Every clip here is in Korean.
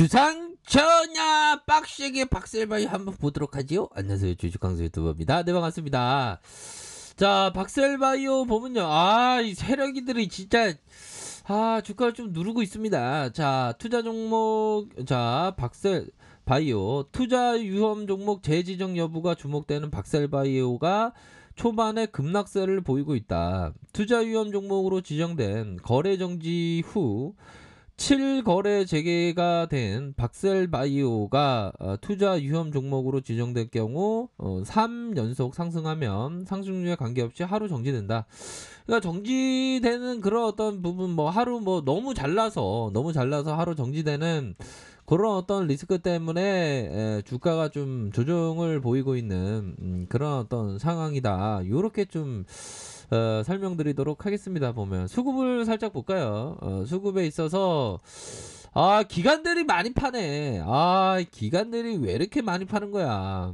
주상전야 빡세게 박셀바이 한번 보도록 하지요. 안녕하세요, 주식강수 유튜버입니다. 네, 반갑습니다. 자, 박셀바이오 보면요, 이 세력이들이 진짜 주가를 좀 누르고 있습니다. 자, 투자 종목, 자, 박셀바이오 투자 위험 종목 재지정 여부가 주목되는 박셀바이오가 초반에 급락세를 보이고 있다. 투자 위험 종목으로 지정된 거래 정지 후 7거래 재개가 된 박셀바이오가 투자 위험 종목으로 지정될 경우 3연속 상승하면 상승률에 관계없이 하루 정지된다. 그러니까 정지되는 그런 어떤 부분, 뭐 하루 뭐 너무 잘나서 하루 정지되는 그런 어떤 리스크 때문에 주가가 좀 조정을 보이고 있는 그런 어떤 상황이다. 요렇게 좀 설명드리도록 하겠습니다. 보면 수급을 살짝 볼까요? 수급에 있어서 기관들이 많이 파네. 기관들이 왜 이렇게 많이 파는 거야?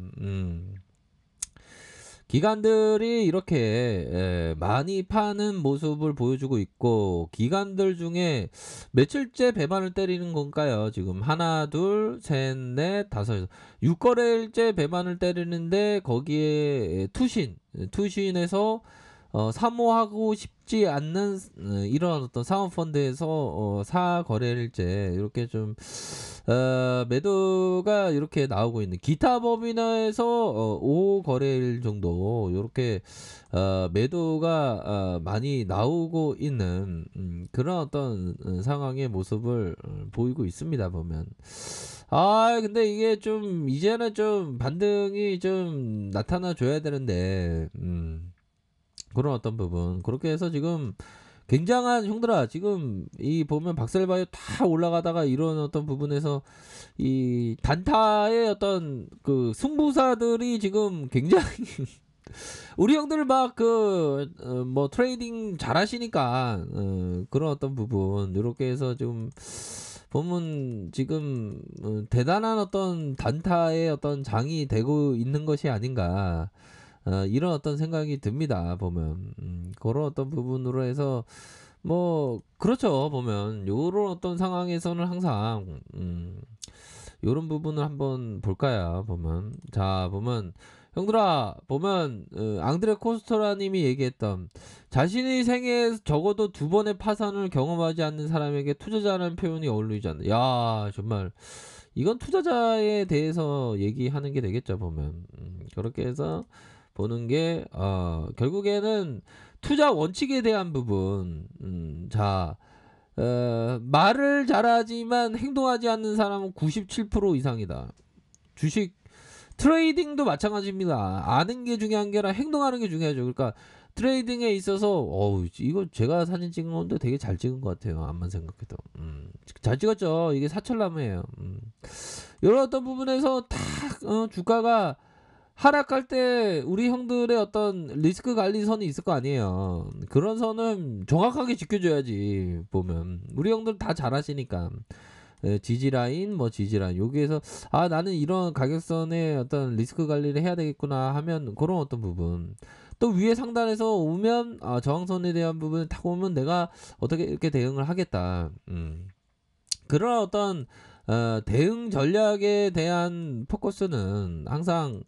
기관들이 이렇게 많이 파는 모습을 보여주고 있고, 기관들 중에 며칠째 배만을 때리는 건가요? 지금 하나, 둘, 셋, 넷, 다섯, 6거래일째 배만을 때리는데 거기에 투신에서 사모하고 싶지 않는 이런 어떤 사모펀드에서 4거래일째 이렇게 좀 매도가 이렇게 나오고 있는, 기타 법인에서 5거래일 정도 이렇게 매도가 많이 나오고 있는 그런 어떤 상황의 모습을 보이고 있습니다. 보면 근데 이게 좀 이제는 좀 반등이 좀 나타나 줘야 되는데 그런 어떤 부분, 그렇게 해서 지금 굉장한, 형들아, 지금 이 보면 박셀바이오 다 올라가다가 이런 어떤 부분에서 이 단타의 어떤 그 승부사들이 지금 굉장히 우리 형들 막 뭐 트레이딩 잘 하시니까 그런 어떤 부분 이렇게 해서 지금 보면 지금 대단한 어떤 단타의 어떤 장이 되고 있는 것이 아닌가, 이런 어떤 생각이 듭니다. 보면 그런 어떤 부분으로 해서 뭐 그렇죠. 보면 요런 어떤 상황에서는 항상 요런 부분을 한번 볼까요? 보면 보면 형들아, 보면 앙드레 코스토라님이 얘기했던, 자신의 생애에 적어도 2번의 파산을 경험하지 않는 사람에게 투자자라는 표현이 어울리지 않는. 야, 정말 이건 투자자에 대해서 얘기하는 게 되겠죠. 보면 그렇게 해서 보는 게 결국에는 투자 원칙에 대한 부분. 말을 잘하지만 행동하지 않는 사람은 97% 이상이다. 주식 트레이딩도 마찬가지입니다. 아는 게 중요한 게 아니라 행동하는 게 중요하죠. 그러니까 트레이딩에 있어서 이거 제가 사진 찍은 건데 되게 잘 찍은 것 같아요. 암만 생각해도 잘 찍었죠. 이게 사철나무예요. 이런 어떤 부분에서 딱 주가가 하락할 때 우리 형들의 어떤 리스크 관리선이 있을 거 아니에요. 그런 선은 정확하게 지켜줘야지. 보면 우리 형들 다 잘하시니까 지지라인 여기에서 나는 이런 가격선의 어떤 리스크 관리를 해야 되겠구나 하면 그런 어떤 부분, 또 위에 상단에서 오면 저항선에 대한 부분을 딱 오면 내가 어떻게 이렇게 대응을 하겠다. 그런 어떤 대응 전략에 대한 포커스는 항상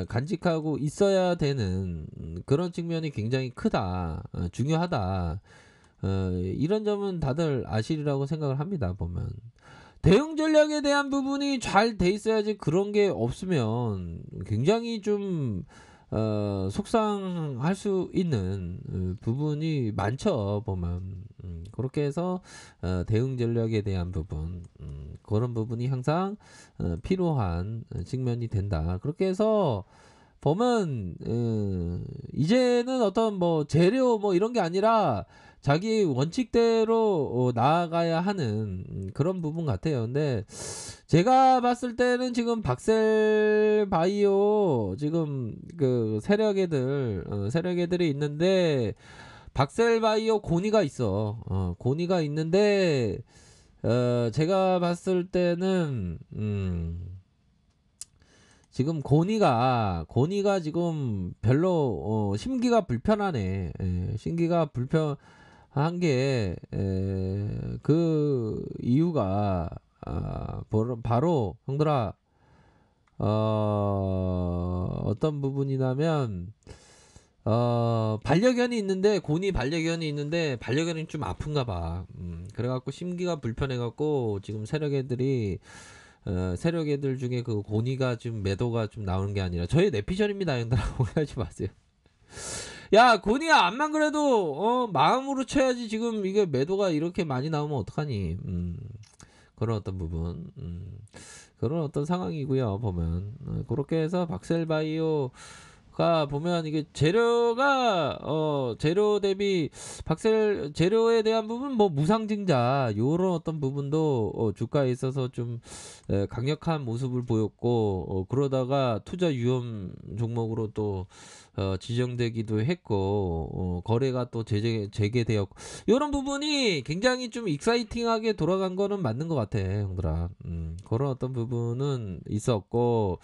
간직하고 있어야 되는 그런 측면이 굉장히 크다, 중요하다. 이런 점은 다들 아시리라고 생각을 합니다. 보면 대응 전략에 대한 부분이 잘 돼 있어야지, 그런 게 없으면 굉장히 좀 속상할 수 있는 부분이 많죠. 보면 그렇게 해서 대응 전략에 대한 부분, 그런 부분이 항상 필요한 측면이 된다. 그렇게 해서 보면 이제는 어떤 뭐 재료 뭐 이런 게 아니라 자기 원칙대로 나아가야 하는 그런 부분 같아요. 근데 제가 봤을 때는 지금 박셀바이오 지금 그 세력애들이 있는데, 박셀바이오 고니가 있어. 고니가 있는데 제가 봤을 때는 지금 고니가 지금 별로 심기가 불편하네. 심기가 불편한 게 그 이유가 바로 형들아, 어떤 부분이냐면 반려견이 있는데, 고니 반려견이 있는데 반려견이 좀 아픈가 봐. 그래갖고 심기가 불편해갖고 지금 세력 애들 중에 그 고니가 지금 매도가 좀 나오는 게 아니라 저희 내피셜입니다, 형들아. 오해하지 마세요. 야, 고니야, 암만 그래도 마음으로 쳐야지. 지금 이게 매도가 이렇게 많이 나오면 어떡하니. 그런 어떤 부분, 그런 어떤 상황이고요. 보면 그렇게 해서 박셀바이오가 보면 이게 재료 대비 재료에 대한 부분, 뭐 무상증자 요런 어떤 부분도 주가에 있어서 좀 강력한 모습을 보였고, 그러다가 투자 위험 종목으로 또 지정되기도 했고, 거래가 또 재개되었고, 이런 부분이 굉장히 좀 익사이팅하게 돌아간 거는 맞는 것 같아, 형들아. 그런 어떤 부분은 있었고,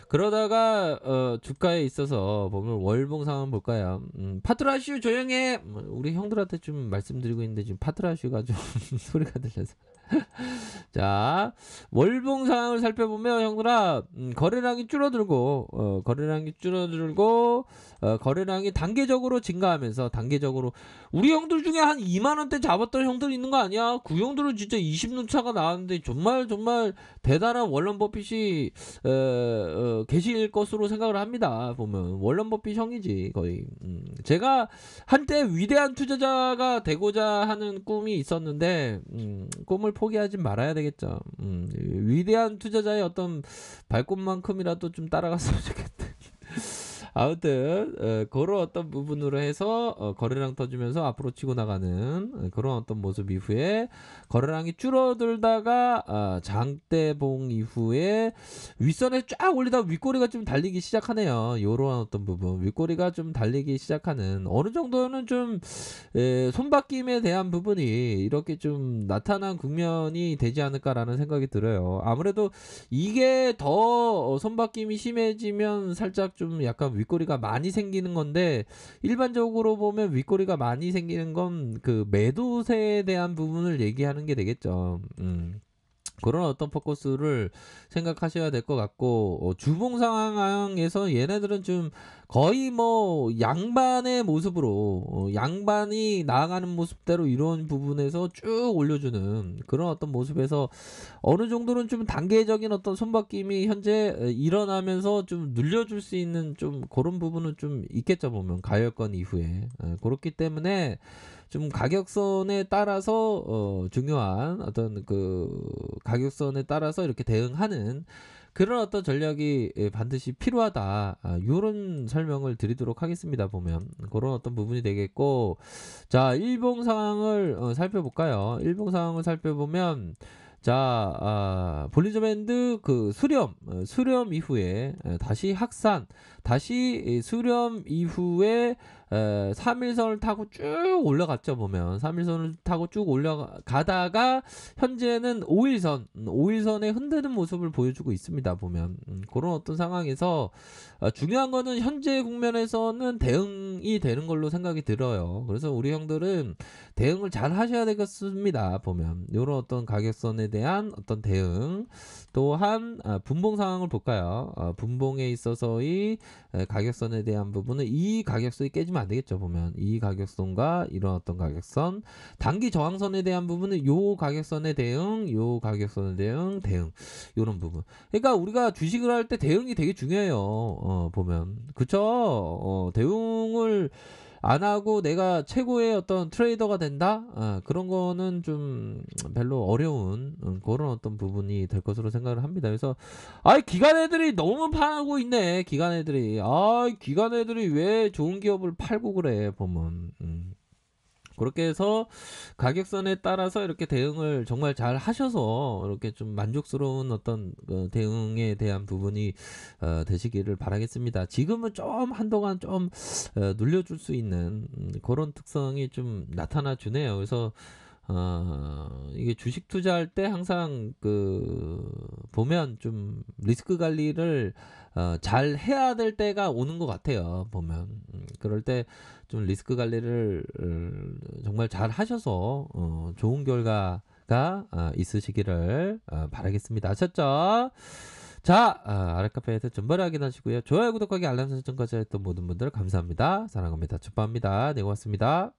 그러다가 주가에 있어서 보면 월봉 상황 볼까요? 파트라슈 조용해. 우리 형들한테 좀 말씀드리고 있는데 지금 파트라슈가 좀 소리가 들려서. 자, 월봉 상황을 살펴보면 형들아, 거래량이 줄어들고, 거래량이 단계적으로 증가하면서, 단계적으로 우리 형들 중에 한 2만 원대 잡았던 형들 있는 거 아니야? 그 형들은 진짜 20년 차가 나왔는데 정말 대단한 워런 버핏이 계실 것으로 생각을 합니다. 보면 워런 버핏 형이지 거의. 제가 한때 위대한 투자자가 되고자 하는 꿈이 있었는데, 꿈을 포기하지 말아야 되겠죠. 위대한 투자자의 어떤 발꿈만큼이라도 좀 따라갔으면 좋겠다. 아무튼 그런 어떤 부분으로 해서 거래량 터지면서 앞으로 치고 나가는 그런 어떤 모습 이후에 거래량이 줄어들다가 장대봉 이후에 윗선에 쫙 올리다 윗꼬리가 좀 달리기 시작하네요. 요런 어떤 부분, 윗꼬리가 좀 달리기 시작하는, 어느 정도는 좀 손바뀜에 대한 부분이 이렇게 좀 나타난 국면이 되지 않을까라는 생각이 들어요. 아무래도 이게 더 손바뀜이 심해지면 살짝 좀 약간 윗꼬리가 많이 생기는 건데, 일반적으로 보면 윗꼬리가 많이 생기는 건 그 매도세에 대한 부분을 얘기하는 게 되겠죠. 그런 어떤 포커스를 생각하셔야 될 것 같고, 주봉 상황에서 얘네들은 좀 거의 뭐 양반의 모습으로, 양반이 나아가는 모습대로 이런 부분에서 쭉 올려주는 그런 어떤 모습에서 어느 정도는 좀 단계적인 어떤 손바뀜이 현재 일어나면서 좀 늘려줄 수 있는 좀 그런 부분은 좀 있겠죠, 보면 가열권 이후에. 그렇기 때문에 좀 가격선에 따라서 중요한 어떤 그 가격선에 따라서 이렇게 대응하는 그런 어떤 전략이 반드시 필요하다. 요런 설명을 드리도록 하겠습니다. 보면 그런 어떤 부분이 되겠고, 자, 일봉 상황을 살펴볼까요? 일봉 상황을 살펴보면, 자, 볼린저 밴드 그 수렴 이후에 다시 확산, 다시 수렴 이후에 3일선을 타고 쭉 올라갔죠. 보면 3일선을 타고 쭉 올라가다가 현재는 5일선에 흔드는 모습을 보여주고 있습니다. 보면 그런 어떤 상황에서 중요한 거는 현재 국면에서는 대응이 되는 걸로 생각이 들어요. 그래서 우리 형들은 대응을 잘 하셔야 되겠습니다. 보면 이런 어떤 가격선에 대한 어떤 대응, 또한 분봉 상황을 볼까요? 분봉에 있어서의 가격선에 대한 부분은 이 가격선이 깨지면 안 되겠죠. 보면 이 가격선과 이런 어떤 가격선, 단기 저항선에 대한 부분은 요 가격선의 대응, 요 가격선의 대응 이런 부분. 그러니까 우리가 주식을 할 때 대응이 되게 중요해요. 보면 그쵸? 대응을 안 하고 내가 최고의 어떤 트레이더가 된다? 그런 거는 좀 별로 어려운 그런 어떤 부분이 될 것으로 생각을 합니다. 그래서 기관 애들이 너무 파고 있네. 기관 애들이 왜 좋은 기업을 팔고 그래 보면. 그렇게 해서 가격선에 따라서 이렇게 대응을 정말 잘 하셔서 이렇게 좀 만족스러운 어떤 대응에 대한 부분이 되시기를 바라겠습니다. 지금은 좀 한동안 좀 눌려줄 수 있는 그런 특성이 좀 나타나 주네요. 그래서 이게 주식 투자할 때 항상 보면 좀 리스크 관리를 잘 해야 될 때가 오는 것 같아요. 보면 그럴 때 좀 리스크 관리를 정말 잘 하셔서 좋은 결과가 있으시기를 바라겠습니다. 아셨죠? 자, 아랫카페에서 존버를 확인하시고요. 좋아요, 구독하기, 알람 설정까지 했던 모든 분들 감사합니다. 사랑합니다. 축복합니다. 네, 고맙습니다.